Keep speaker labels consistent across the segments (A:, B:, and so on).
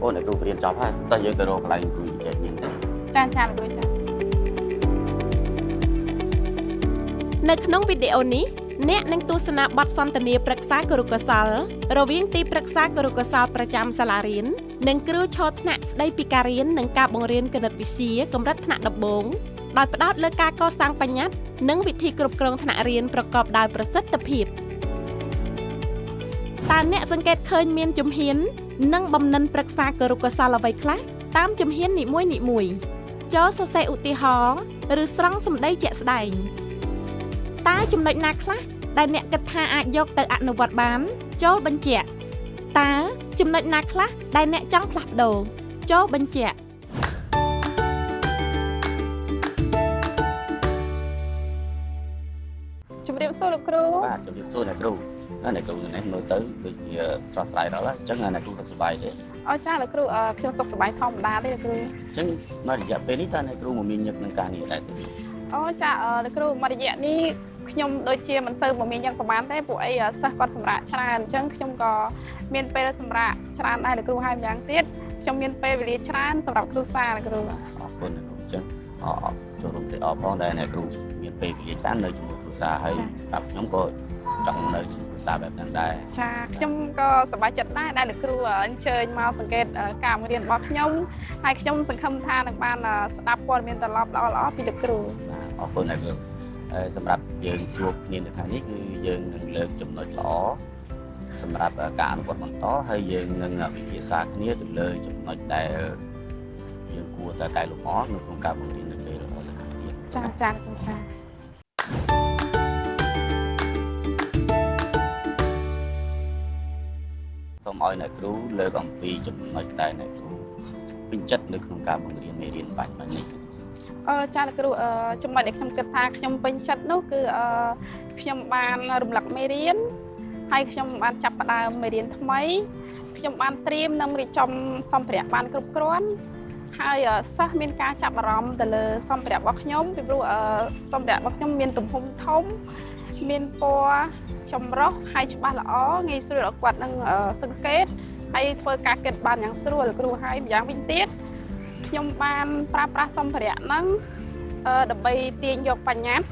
A: អូអ្នកគ្រូរៀនចប់ហើយតើយើងទៅរកកន្លែងអង្គុយចែកញ៉ាំទៅ
B: ចាលោកគ្រូចា
C: នៅក្នុងវីដេអូនេះអ្នកនឹងទស្សនាបទសន្ទនាប្រឹក្សាគរុកោសល្យរវាងទីប្រឹក្សាគរុកោសល្យប្រចាំសាលារៀននិងគ្រូឆថ្នាក់ស្ដីពីការរៀននិងការបង្រៀនគណិតវិទ្យាកម្រិតថ្នាក់ដំបូងដោយផ្ដោតលើការកសាងបញ្ញត្តិនិងវិធីគ្រប់គ្រងថ្នាក់រៀនប្រកបដោយប្រសិទ្ធភាពតើអ្នកសង្កេតឃើញមានជំហាននិងបំណិនប្រឹក្សាគរុកោសល្យអ្វីខ្លះតាមជំហាននីមួយៗចូលសរសេរឧទាហរណ៍ឬស្រង់សម្ដីជាក់ស្ដែងតើចំណុចណាខ្លះដែលអ្នកគិតថាអាចយកទៅអនុវត្តបានចូលបញ្ជាក់តើចំណុចណាខ្លះដែលអ្នកចង់ផ្លាស់ប្ដូរចូលបញ្ជាក់
B: ជំរាបសួរលោកគ្រូ
A: បាទជំរាបសួរអ្នកគ្រូអ្នកគ្រូនេះមើលទៅដូចជាស្រស់ស្រាយដល់ហើយអញ្ចឹងអ្នកគ្រូសុខសប្បាយទេ
B: អូចាលោកគ្រូខ្ញុំសុខសប្បាយធម្មតាទេលោកគ្រូ
A: អញ្ចឹងមករយៈពេលនេះតើអ្នកគ្រូមកមានញឹកនឹងការងារដែរទេ
B: អូចាលោកគ្រូមករយៈនេះខ្ញុំដូចជាមិនសូវមមាញឹកប្រហែលទេពួកអីសិស្សគាត់សម្រាប់ច្រើនអញ្ចឹងខ្ញុំក៏មានពេលសម្រាប់ច្រើនដែរលោកគ្រូហើយម្យ៉ាងទៀតខ្ញុំមានពេលវេលាច្រើនសម្រាប់គ្រូសាលោកគ្រូ
A: អរគុណអ្នកគ្រូអញ្ចឹងចូលរួមទៅផងដែរអ្នកគ្រូមានពេលវេលាច្រើននៅជាមួយគ្រូសាហើយប្រាប់ខ្ញុំក៏ចង់នៅជាមួយគ្រូសាបែបហ្នឹងដែរ
B: ចាខ្ញុំក៏សប្បាយចិត្តដែរដែលលោកគ្រូអញ្ជើញមកសង្កេតការបង្រៀនរបស់ខ្ញុំហើយខ្ញុំសង្ឃឹមថានឹងបានស្ដាប់ព័ត៌មានត្រឡប់ល្អៗពីលោកគ្រូ
A: បាទអរគុណអ្នកគ្រូសម្រាប់យើងជួបគ្នានៅថ្ងៃនេះគឺយើងនឹងលើកចំណុចល្អសម្រាប់ការអនុវត្តបន្តហើយយើងនឹងពិភាក្សាគ្នាទៅលើចំណុចដែលយើងគួរតែកែលម្អនៅក្នុងការបង្រៀននៅពេលរបស់យើងទៀត
B: ចាចាគ្រូចា
A: សូមឲ្យអ្នកគ្រូលើកអំពីចំណុចដែលអ្នកគ្រូពេញចិត្តនៅក្នុងការបង្រៀនមេរៀនបាញ់នេះ
B: ចាលោកគ្រូចំណុចដែលខ្ញុំគិតថាខ្ញុំពេញចិត្តនោះគឺខ្ញុំបានរំលឹកមេរៀនហើយខ្ញុំបានចាប់ផ្ដើមមេរៀនថ្មីខ្ញុំបានត្រៀមនិងរៀបចំសម្ភារៈបានគ្រប់គ្រាន់ហើយសិស្សមានការចាប់អារម្មណ៍ទៅលើសម្ភារៈរបស់ខ្ញុំពីព្រោះសម្ភារៈរបស់ខ្ញុំមានទំហំធំមានពណ៌ចម្រុះហើយច្បាស់ល្អងាយស្រួលឲ្យគាត់នឹងសង្កេតហើយធ្វើការគិតបានយ៉ាងស្រួលលោកគ្រូហើយម្យ៉ាងវិញទៀតខ្ញុំបានប្រើប្រាស់សម្ភារៈហ្នឹងដើម្បីទាញយកបញ្ញត្តិ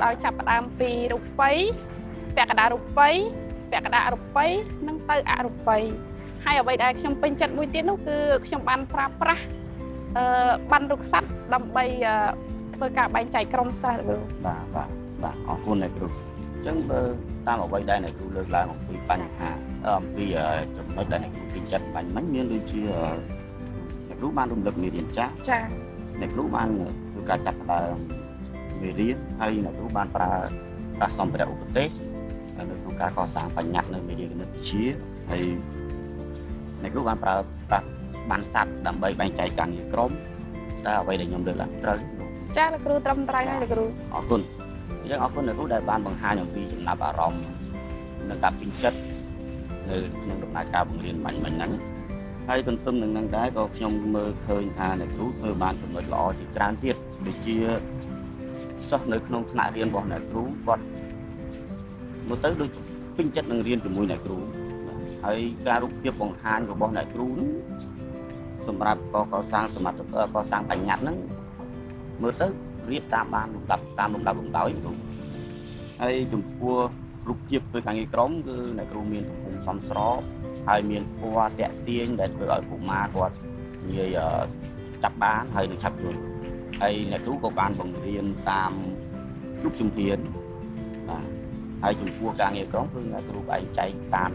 B: ដោយចាប់ផ្ដើមពីរូបិយពាក្យកណ្ដាលរូបិយពាក្យកណ្ដាលរូបិយនិងទៅអរូបិយហើយអ្វីដែលខ្ញុំពេញចិត្តមួយទៀតនោះគឺខ្ញុំបានប្រើប្រាស់បណ្ណរូបស័ព្ទដើម្បីធ្វើការបែងចែកក្រុមសិស្សលោកគ្រូ
A: បាទអរគុណអ្នកគ្រូអញ្ចឹងបើតាមអ្វីដែលអ្នកគ្រូលើកឡើងអំពីបញ្ហាអំពីចំណុចដែលអ្នកគ្រូពេញចិត្តបាញ់មិញមានដូចជាអ្នកគ្រូបានរំលឹកមេរៀនចាស់
B: ចា
A: អ្នកគ្រូបានធ្វើការចាប់ផ្ដើមមេរៀនហើយអ្នកគ្រូបានប្រើប្រាស់សម្ភារៈឧបទេសនៅក្នុងការកសាងបញ្ញត្តិនៅមេរៀនគណិតវិទ្យាហើយអ្នកគ្រូបានប្រើប្រាស់បណ្ណស័ព្ទដើម្បីបែងចែកការងារក្រុមតើអ្វីដែលខ្ញុំលើកឡើងត្រូវ
B: ចាលោកគ្រូត្រឹមត្រូវហើយលោកគ្រូ
A: អរគុណអរគុណអ្នកគ្រូដែលបានបង្ហាញអំពីចំណាប់អារម្មណ៍និងការពេញចិត្តនៅក្នុងដំណើរការបង្រៀនបាញ់មិញហ្នឹងហើយទន្ទឹមនឹងហ្នឹងដែរក៏ខ្ញុំមើលឃើញថាអ្នកគ្រូធ្វើបានចំណុចល្អជាច្រើនទៀតដូចជាសិស្សនៅក្នុងថ្នាក់រៀនរបស់អ្នកគ្រូគាត់មើលទៅដូចពេញចិត្តនឹងរៀនជាមួយអ្នកគ្រូហើយការរូបភាពបង្ហាញរបស់អ្នកគ្រូហ្នឹងសម្រាប់កសាងសមត្ថភាពកសាងបញ្ញត្តិហ្នឹងមើលទៅរៀបតាមបានលំដាប់តាមលំដាប់លំដោយគ្រូហើយចំពោះរូបភាពធ្វើការងារក្រុមគឺអ្នកគ្រូមានទំហំសមស្របហើយមានពណ៌តាក់ទាញដែលធ្វើឲ្យកុមារគាត់ងាយចាប់បានហើយនឹងឆាប់យល់ហើយអ្នកគ្រូក៏បានបង្រៀនតាមគ្រប់ជំហានបាទហើយចំពោះការងារក្រុមគឺអ្នកគ្រូបែងចែកតាម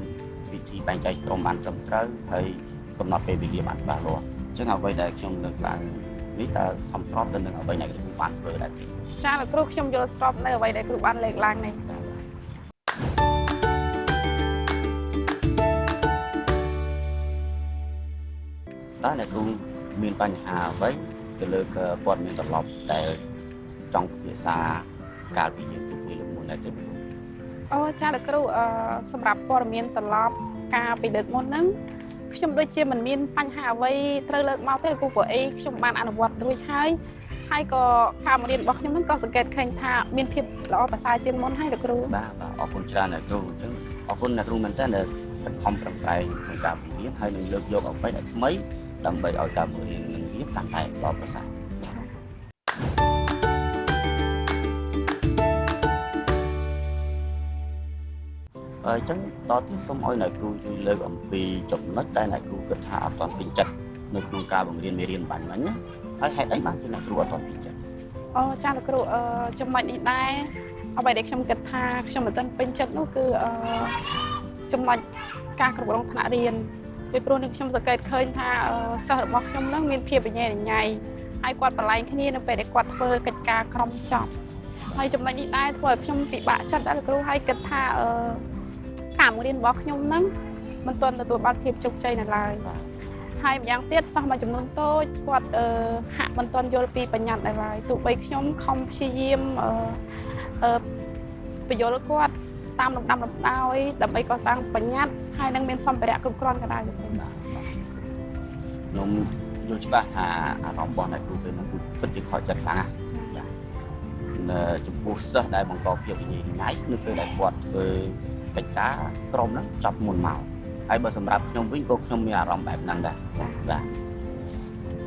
A: វិធីបែងចែកក្រុមបានត្រឹមត្រូវហើយកំណត់ពេលវេលាបានច្បាស់លាស់អញ្ចឹងអ្វីដែលខ្ញុំលើកឡើងនេះតើសមស្របទៅនឹងអ្វីដែលគ្រូបានធ្វើដែរទេ
B: ចាលោកគ្រូខ្ញុំយល់ស្របនៅអ្វីដែលគ្រូបានលើកឡើងនេះ
A: តើអ្នកគ្រូមានបញ្ហាអ្វីទៅលើព័ត៌មានត្រឡប់ដែលចង់ពិភាក្សាកាលពីយើងជួបគ្នាលើកមុនដែរទេ
B: អូចាលោកគ្រូសម្រាប់ព័ត៌មានត្រឡប់កាលពីលើកមុនហ្នឹងខ្ញុំដូចជាមិនមានបញ្ហាអ្វីត្រូវលើកមកទេលោកគ្រូព្រោះអីខ្ញុំបានអនុវត្តរួចហើយក៏ការបង្រៀនរបស់ខ្ញុំហ្នឹងក៏សង្កេតឃើញថាមានភាពល្អប្រសើរជាងមុនហើយលោកគ្រូ
A: បាទអរគុណច្រើនអ្នកគ្រូអញ្ចឹងអរគុណអ្នកគ្រូមែនតើដែល ខិតខំប្រឹងប្រែងក្នុងការបង្រៀនហើយនឹងលើកយកអ្វីដែលថ្មីដើម្បីឲ្យការបង្រៀននឹងវាកាន់តែល្អប្រសើរអញ្ចឹងតទៅសូមឲ្យអ្នកគ្រូជួយលើកអំពីចំណុចដែលអ្នកគ្រូគិតថាអត់ទាន់ពេញចិត្តនៅក្នុងការបង្រៀនមេរៀនបាញ់មិញណាហើយហេតុអីបានជាអ្នកគ្រូអត់ទាន់ពេញចិត្ត
B: ចាលោកគ្រូចំណុចនេះដែរអ្វីដែលខ្ញុំគិតថាខ្ញុំមិនទាន់ពេញចិត្តនោះគឺចំណុចការគ្រប់គ្រងថ្នាក់រៀនពីព្រោះនឹងខ្ញុំសង្កេតឃើញថាសិស្សរបស់ខ្ញុំនឹងមានភាពញ៉ៃញ៉ៃហើយគាត់បន្លែងគ្នានៅពេលដែលគាត់ធ្វើកិច្ចការក្រុមចប់ហើយចំណុចនេះដែរធ្វើឲ្យខ្ញុំពិបាកចិត្តដែរលោកគ្រូហើយគិតថាការបង្រៀនរបស់ខ្ញុំនឹងមិនទាន់ទទួលបានភាពជោគជ័យនៅឡើយហើយម្យ៉ាងទៀតសិស្សមួយចំនួនតូចគាត់ហាក់មិនទាន់យល់ពីបញ្ញត្តិនៅឡើយទោះបីខ្ញុំខំព្យាយាមបញ្យល់គាត់តាមលំដាប់លំដោយដើម្បីកសាងបញ្ញត្តិហើយនឹងមានសម្ភារៈគ្រប់គ្រាន់ក៏ដោយលោកគ្រូ
A: ខ្ញុំយល់ច្បាស់ថាអារម្មណ៍របស់អ្នកគ្រូពេលនោះគឺពិតជាខកចិត្តខ្លាំងណាស់ចំពោះសិស្សដែលបង្កភាពញ៉ៃញ៉ៃនៅពេលដែលគាត់ធ្វើកិច្ចការក្រុមហ្នឹងចប់មុនមកហើយបើសម្រាប់ខ្ញុំវិញក៏ខ្ញុំមានអារម្មណ៍បែបហ្នឹងដែរបាទ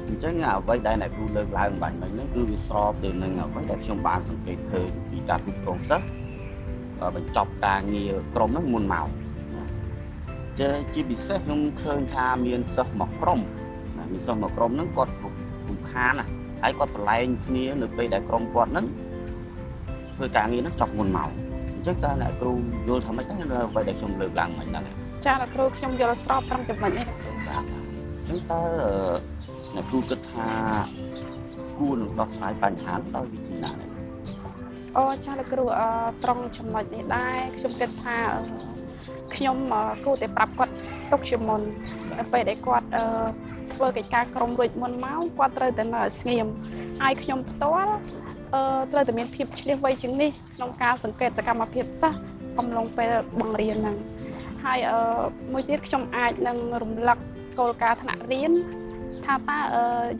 A: អញ្ចឹងអ្វីដែលអ្នកគ្រូលើកឡើងបាញ់មិញហ្នឹងគឺវាស្របទៅនឹងអ្វីដែលខ្ញុំបានសង្កេតឃើញពីការគ្រប់គ្រងសិស្សបញ្ចប់ការងារក្រុមហ្នឹងមុនមកជាពិសេសខ្ញុំឃើញថាមានសិស្សមួយក្រុមមានសិស្សមួយក្រុមហ្នឹងគាត់រំខានណាហើយគាត់ប្រឡែងគ្នានៅពេលដែលក្រុមគាត់ហ្នឹងធ្វើការងារហ្នឹងចប់មុនមកអញ្ចឹងតើអ្នកគ្រូយល់ថាម៉េចដែរអ្វីដែលខ្ញុំលើកឡើងមិញហ្នឹង
B: ចាលោកគ្រូខ្ញុំយល់ស្របត្រង់ចំណុចនេះ
A: បាទអញ្ចឹងតើអ្នកគ្រូគិតថាគួរនឹងដោះស្រាយបញ្ហាដោយវិធីណានេះ
B: ចាលោកគ្រូត្រង់ចំណុចនេះដែរខ្ញុំគិតថាខ្ញុំគួរតែប្រាប់គាត់ទុកជាមុននៅពេលដែលគាត់ធ្វើកិច្ចការក្រុមរួចមុនមកគាត់ត្រូវតែនៅស្ងៀមហើយខ្ញុំផ្ទាល់ត្រូវតែមានភាពឆ្លៀសវៃជាងនេះក្នុងការសង្កេតសកម្មភាពសិស្សអំឡុងពេលបង្រៀនហ្នឹងហើយមួយទៀតខ្ញុំអាចនឹងរំលឹកគោលការណ៍ថ្នាក់រៀនថាតើ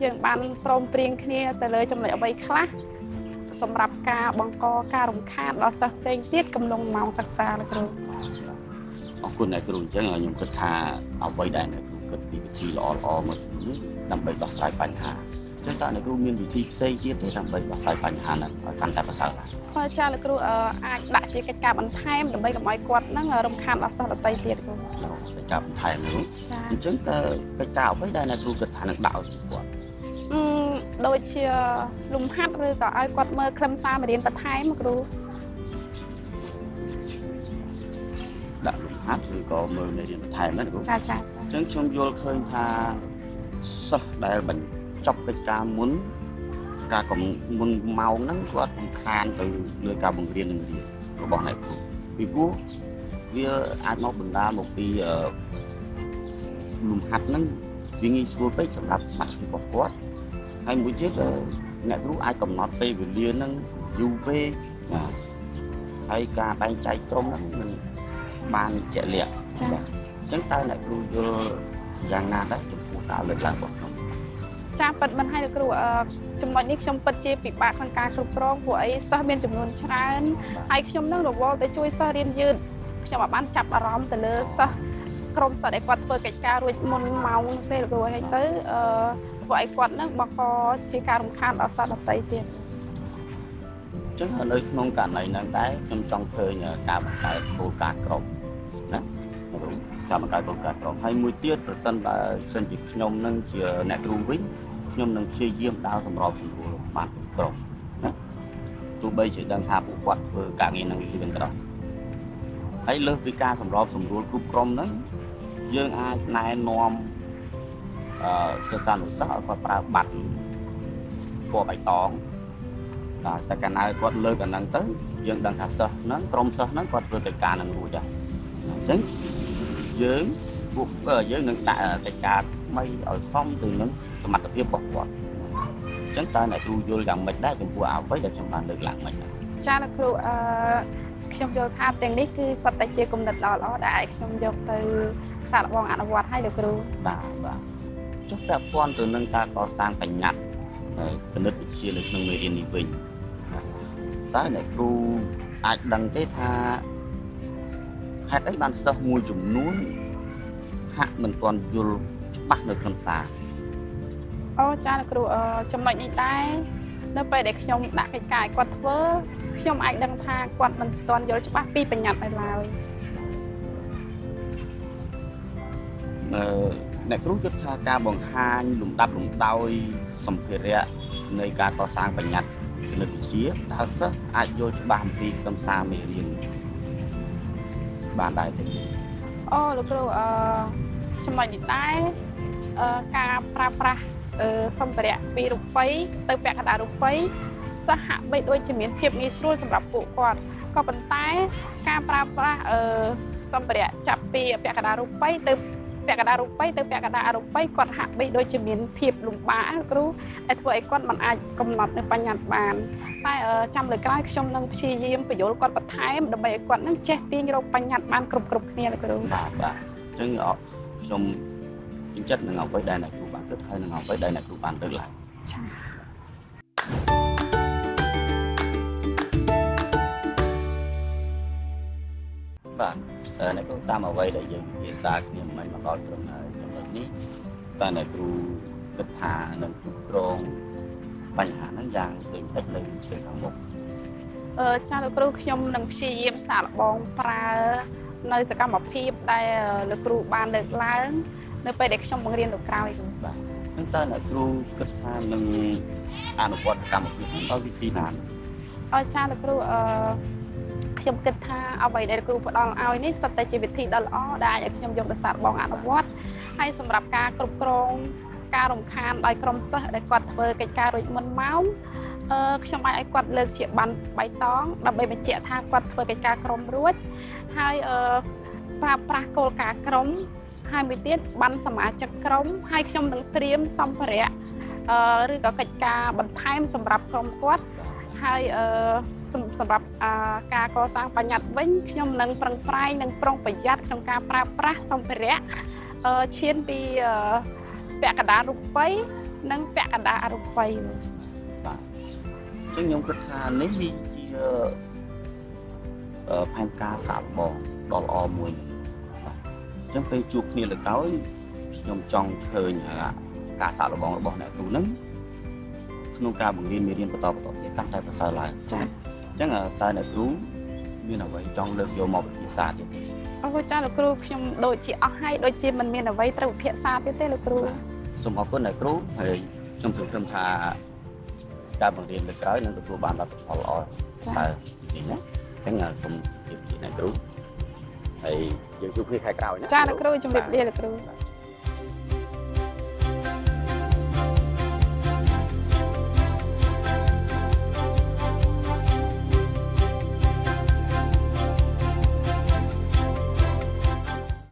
B: យើងបានព្រមព្រៀងគ្នាទៅលើចំណុចអ្វីខ្លះសម្រាប់ការបង្កការរំខានដល់សិស្សផ្សេងទៀតកំឡុងម៉ោងសិក្សាលោកគ្រូ
A: អរគុណអ្នកគ្រូអញ្ចឹងខ្ញុំគិតថាអ្វីដែលអ្នកគ្រូគិតពីវិធីល្អៗមកនេះដើម្បីដោះស្រាយបញ្ហាអញ្ចឹងតើអ្នកគ្រូមានវិធីផ្សេងទៀតទេដើម្បីដោះស្រាយបញ្ហាហ្នឹងឲ្យកាន់តែប្រសើរ
B: ចាលោកគ្រូអាចដាក់ជាកិច្ចការបន្ថែមដើម្បីកុំឲ្យគាត់ហ្នឹងរំខានដល់សិស្សដទៃទៀតគ្រូ
A: កិច្ចការបន្ថែមហ្នឹងអញ្ចឹងតើកិច្ចការអ្វីដែលអ្នកគ្រូគិតថានឹងដាក់ឲ្យគាត់
B: ដូចជាលំហាត់ឬក៏ឲ្យគាត់មើលខ្លឹមសារមេរៀនបន្ថែមគ្រូ
A: ដាក់លំហាត់ឬក៏មើលមេរៀនបន្ថែមណាគ្រូ
B: ចា
A: អញ្ចឹងខ្ញុំយល់ឃើញថាសិស្សដែលបញ្ចប់កិច្ចការមុនការមុនម៉ោងហ្នឹងគាត់រំខានទៅលើការបង្រៀននឹងរៀនរបស់អ្នកគ្រូពីព្រោះវាអាចមកបណ្ដាលមកពីលំហាត់ហ្នឹងវាងាយស្រួលពេកសម្រាប់សមាជិករបស់គាត់ហើយមួយទៀតអ្នកគ្រូអាចកំណត់ពេលវេលាហ្នឹងយូរពេកណាហើយការបែងចែកក្រុមហ្នឹងមិនបានជាក់លាក់បាទអញ្ចឹងតើអ្នកគ្រូយល់យ៉ាងណាដែរចំពោះការលើកឡើងរបស់ខ្ញុំ
B: ចាប៉ិតមិនឲ្យលោកគ្រូចំណុចនេះខ្ញុំពិតជាពិបាកក្នុងការគ្រប់គ្រងព្រោះអីសិស្សមានចំនួនច្រើនហើយខ្ញុំនឹងរវល់តែជួយសិស្សរៀនយឺតខ្ញុំអាចបានចាប់អារម្មណ៍ទៅលើសិស្សក្រុមសិស្សដែលគាត់ធ្វើកិច្ចការរួចមុនម៉ោងទេលោកគ្រូហើយទៅធ្វើឲ្យគាត់នឹងបង្កជាការរំខានដល់សិស្សដទៃទៀត
A: អញ្ចឹងនៅក្នុងករណីហ្នឹងដែរខ្ញុំចង់ឃើញការបង្កើតគោលការណ៍ក្រុមណាការបង្កើតគោលការណ៍ក្រុមហើយមួយទៀតប្រសិនបើសិនជាខ្ញុំនឹងជាអ្នកគ្រូវិញខ្ញុំនឹងព្យាយាមដើរសម្របសម្រួលបានគ្រប់ក្រុមណាទោះបីជាដឹងថាពួកគាត់ធ្វើការងារនឹងលឿនក៏ដោយហើយលើសពីការសម្របសម្រួលគ្រប់ក្រុមហ្នឹងយើងអាចណែនាំសិស្សានុសិស្សឲ្យគាត់ប្រើប័ណ្ណពណ៌បៃតងតែកាលណាគាត់លើកអាហ្នឹងទៅយើងដឹងថាសិស្សហ្នឹងក្រុមសិស្សហ្នឹងគាត់ធ្វើកិច្ចការនឹងរួចហើយអញ្ចឹងយើងនឹងដាក់កិច្ចការថ្មីឲ្យសមទៅនឹងសមត្ថភាពរបស់គាត់អញ្ចឹងតើអ្នកគ្រូយល់យ៉ាងម៉េចដែរចំពោះអ្វីដែលខ្ញុំបានលើកឡើងមិញ
B: ចាលោកគ្រូខ្ញុំយល់ថាទាំងនេះគឺសុទ្ធតែជាគំនិតល្អៗដែលខ្ញុំយកទៅសាកល្បងអនុវត្តឲ្យលោកគ្រូ
A: បាទចុះពាក់ព័ន្ធទៅនឹងការកសាងបញ្ញត្តិគណិតវិទ្យានៅក្នុងមេរៀននេះវិញតើអ្នកគ្រូអាចដឹងទេថាហេតុអីបានសិស្សមួយចំនួន ហាក់មិនទាន់យល់ច្បាស់នៅក្នុងសារ
B: អូចាលោកគ្រូចំណុចនេះដែរនៅពេលដែលខ្ញុំដាក់កិច្ចការឲ្យគាត់ធ្វើខ្ញុំអាចដឹងថាគាត់មិនទាន់យល់ច្បាស់ពីបញ្ញត្តិនៅឡើយ
A: អ្នកគ្រូគិតថាការបង្ហាញលំដាប់លំដោយសម្ភារៈនៃការកសាងបញ្ញត្តិគណិតវិទ្យាតើសិស្សអាចយល់ច្បាស់អំពីខ្លឹមសារមេរៀនបានដែរទេ
B: អូលោកគ្រូចំណុចនេះដែរការប្រើប្រាស់សម្ភារៈពីរូបិយទៅពាក់កណ្ដាលរូបិយសិស្សហាក់បីដូចជាមានភាពងាយស្រួលសម្រាប់ពួកគាត់ក៏ប៉ុន្តែការប្រើប្រាស់សម្ភារៈចាប់ពីពាក់កណ្ដាលរូបិយទៅពាក់កណ្ដាលរូបិយទៅពាក់កណ្ដាលអរូបិយគាត់ហាក់បីដូចជាមានភាពលំបាកលោកគ្រូដែលធ្វើឲ្យគាត់មិនអាចកំណត់នៅបញ្ញត្តិបានតែចាំលើក្រោយខ្ញុំនឹងព្យាយាមបញ្យល់គាត់បន្ថែមដើម្បីឲ្យគាត់នឹងចេះទាញរកបញ្ញត្តិបានគ្រប់គ្នាលោកគ្រូ
A: បាទអញ្ចឹងខ្ញុំជំចិត្តនឹងអ្វីដែលអ្នកគ្រូបានគិតហើយនឹងអ្វីដែលអ្នកគ្រូបានលើកឡើង
B: ចា
A: បាទអ្នកគ្រូតាមអ្វីដែលយើងពិភាក្សាគ្នាមិញមកដល់ត្រឹមចំណុចនេះតែអ្នកគ្រូគិតថានឹងគ្រប់គ្រងបញ្ហាហ្នឹងយ៉ាងដូចតិចនៅពេលខាងមុខ
B: ចាលោកគ្រូខ្ញុំនឹងព្យាយាមសាកល្បងប្រើនៅសកម្មភាពដែលលោកគ្រូបានលើកឡើងនៅពេលដែលខ្ញុំបង្រៀនទៅក្រោយគ្រូ
A: បាទហ្នឹងតើអ្នកគ្រូគិតថានឹងអនុវត្តកម្មវិធីហ្នឹងដោយវិធីណា
B: ចាលោកគ្រូខ្ញុំគិតថាអ្វីដែលគ្រូផ្ដល់ឲ្យនេះសុទ្ធតែជាវិធីដ៏ល្អដែលអាចឲ្យខ្ញុំយកទៅសាកល្បងអនុវត្តហើយសម្រាប់ការគ្រប់គ្រងការរំខានដោយក្រុមសិស្សដែលគាត់ធ្វើកិច្ចការរួចមុនម៉ោងខ្ញុំអាចឲ្យគាត់លើកជាប័ណ្ណបៃតងដើម្បីបញ្ជាក់ថាគាត់ធ្វើកិច្ចការក្រុមរួចហើយប្រើប្រាស់គោលការណ៍ក្រុមហើយមួយទៀតប័ណ្ណសមាជិកក្រុមហើយខ្ញុំនឹងត្រៀមសម្ភារៈឬក៏កិច្ចការបន្ថែមសម្រាប់ក្រុមគាត់ហើយសម្រាប់ការកសាងបញ្ញត្តិវិញខ្ញុំនឹងប្រឹងប្រែងនិងប្រុងប្រយ័ត្នក្នុងការប្រើប្រាស់សម្ភារៈឈានពីពាក់កណ្ដាលរូបិយនិងពាក់កណ្ដាលអរូបិយ
A: បាទអញ្ចឹងខ្ញុំគិតថានេះវាជាផែនការសាកល្បងដ៏ល្អមួយបាទអញ្ចឹងពេលជួបគ្នាលើកក្រោយខ្ញុំចង់ឃើញការសាកល្បងរបស់អ្នកគ្រូហ្នឹងក្នុងការបង្រៀនមេរៀនបន្តទៀតកាន់តែប្រសើរឡើង
B: ចា៎
A: អញ្ចឹងតើអ្នកគ្រូមានអ្វីចង់លើកយកមកពិភាក្សាទៀតទេ
B: អូចាលោកគ្រូខ្ញុំដូចជាអស់ហើយដូចជាមិនមានអ្វីត្រូវពិភាក្សាទៀតទេលោកគ្រូ
A: សូមអរគុណអ្នកគ្រូហើយខ្ញុំសង្ឃឹមថាការបង្រៀនលើកក្រោយនឹងទទួលបានលទ្ធផលល្អប្រសើរទីណាអញ្ចឹងសូមជម្រាបលាអ្នកគ្រូហើយយើងជួបគ្នាខែក្រោយណា
B: ចាលោកគ្រូជំរាបលាលោកគ្រូ
A: បាទ